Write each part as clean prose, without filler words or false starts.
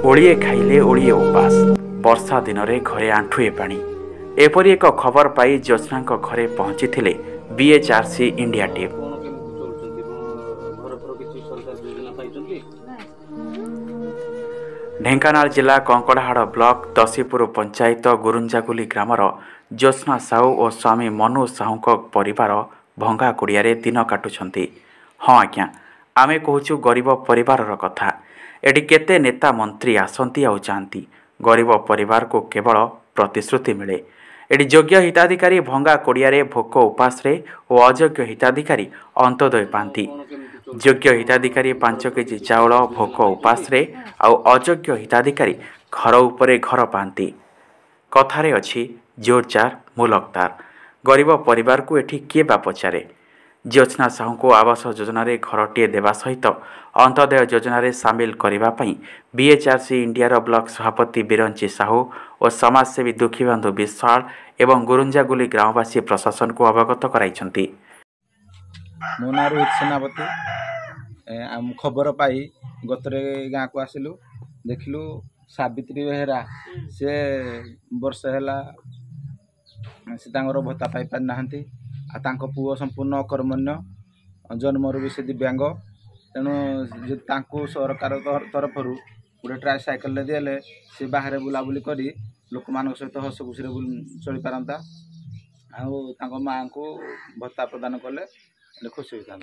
ओळिए खाइले ओळिए उपास वर्षा दिन रे घरे आंठुए पानी एपरी एक खबर पाई ज्योत्स्ना घरे पहुंची बीएचआरसी इंडिया टीम। ढेंकानाल जिला कंकड़ाहाड़ ब्लॉक दसीपुर पंचायत गुरुंजागुली ग्रामर ज्योत्स्ना साहू और स्वामी मनु साहू परिवार भंगा कुड़िया दिन काटुछंती। हाँ आज्ञा, आमे कहूँ गरीब परिवार कथा। एटी केते नेता मंत्री आसंती आउ जाती, गरीब परिवार को केवल प्रतिश्रुति मिले। एटी योग्य हिताधिकारी भंगा कुड़िया भोक उपास और अयोग्य हिताधिकारी अंत्योदय पाती। योग्य हिताधिकारी 5 केजी चाउल भोक उपास आउ अयोग्य हिताधिकारी घर उपरे घर पाती। कथारे अछि जोरजार मुलकदार। गरीब परिवार को एठी किए बा पचारे। ज्योत्स्ना साहू को आवास योजना रे घरटीए देवा सहित अंत्योदय योजना रे सामिल करने बीएचआरसी इंडिया ब्लॉक सभापति बिरंची साहू और समाजसेवी दुखीबंधु विश्वाल एवं गुरुंजागुली ग्रामवासी प्रशासन को अवगत कराइछंती। मो ना रोहित सेनापति खबर पाई गतरे गाँ को आसिलु, देखिलु सावित्री बेहेरा से वर्ष है से भत्ता पाई पारि नाहंती। आ पुओ संपूर्ण अकर्मण्य जन्मरू भी से दिव्यांग। तेणु सरकार तरफ गोटे ट्राइसाइकेल दिले सी बाहर बुलाबुली करी लोक मान सहित हस खुशी चली पारंता। माँ को भत्ता प्रदान कले खुशी होता।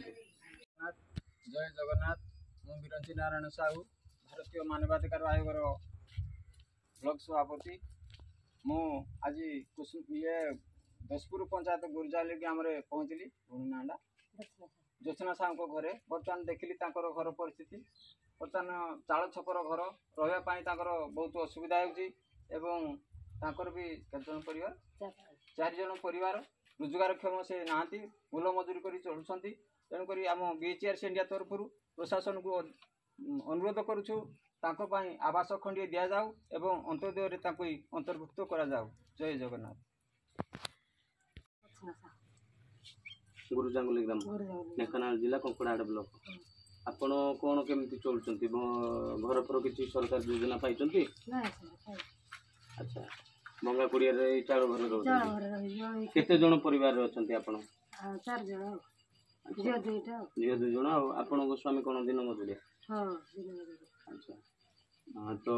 जय जगन्नाथ। मु बिरंची नारायण साहू, भारतीय मानवाधिकार आयोग ब्लॉक सभापति। मु आज ये दसपुर पंचायत गुरुजाली ग्राम रे पहुँचली। नाडा ज्योत्स्ना साहू घरे बर्तमान देखिली घर परिस्थिति। बर्तमान चाल छपर घर रहा बहुत असुविधा होकर भी केतजन परिवार 4 जन परिवार रोजगार क्षम से नहांती, मूल मजूरी कर चलुंट। तेणुक आम बीएचआरसी इंडिया तरफ प्रशासन को अनुरोध करुचु आवास खंडे दि जाऊ एवं अंत्योदय अंतर्भुक्त करा जाऊ। जय जगन्नाथ। गुरुजांगुली ग्राम ढेंकानाल जिला कंकड़ाहाड़ ब्लॉक। आपण कौन केमती चलुंट घर पर किसी सरकार योजना पाई? अच्छा, भंगा कुड़िया चाल घर केते जन परिवार अच्छा आपण? 4 जन झील 2 जन। आपण स्वामी कौन दिन मजूरिया? अच्छा, तो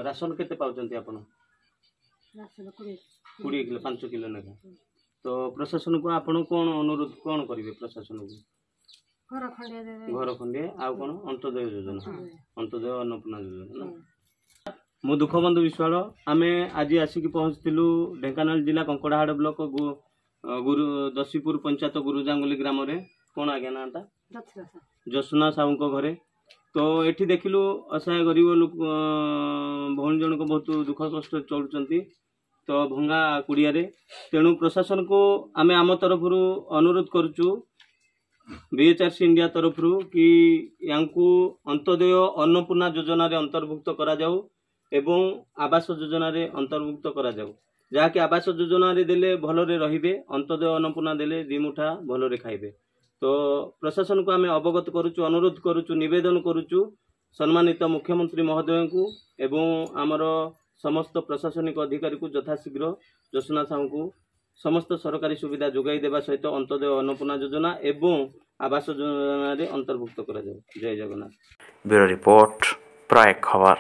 राशन केते पाउचंती आपण? 20 किलो 5 किलो लेखा। तो प्रशासन को आपण कौन अनुरोध कौन करेंगे? प्रशासन को घर खंडे आउ कौन अंत्योदय योजना, अंत्योदय अन्नपूर्णा योजना। मु दुखबंधु विश्वाल आमे आज आसिक पहुँचलु ढेंकानाल जिला कंकड़ाहाड़ ब्लॉक गुरु दसीपुर पंचायत गुरुजांगुली ग्राम रे। कौन आज्ञा नाटा? ज्योत्स्ना साहू घरे। तो एठी देखिलु असहाय गरीब लोक भौणी जन को बहुत दुख कष्ट चलुचंती तो भंगा कुड़िया रे। तेणु प्रशासन को आमे आम तरफ अनुरोध करुचु बीएचआरसी इंडिया तरफ कि यांकु अंत्योदय अन्नपूर्णा योजना रे अंतर्भुक्त करा जाऊ एवं आवास योजना रे अंतर्भुक्त करा जाऊ। जहाँकि आवास योजना रे देले भलरे रहिबे, अंत्योदय अन्नपूर्णा देले 2 मुठा भलरे खाइबे। तो प्रशासन को आमे अवगत करुचु, अनुरोध करुचु, निवेदन करुचु सम्मानित मुख्यमंत्री महोदय को एवं आमर समस्त प्रशासनिक अधिकारी को यथाशीघ्र ज्योत्स्ना साहू को समस्त सरकारी सुविधा जोगाई देवा सहित अंत्योदय अन्नपूर्णा योजना एवं आवास योजना रे अंतर्भुक्त करा जाए। जय जगन्नाथ। ब्यूरो रिपोर्ट, प्रयाग खबर।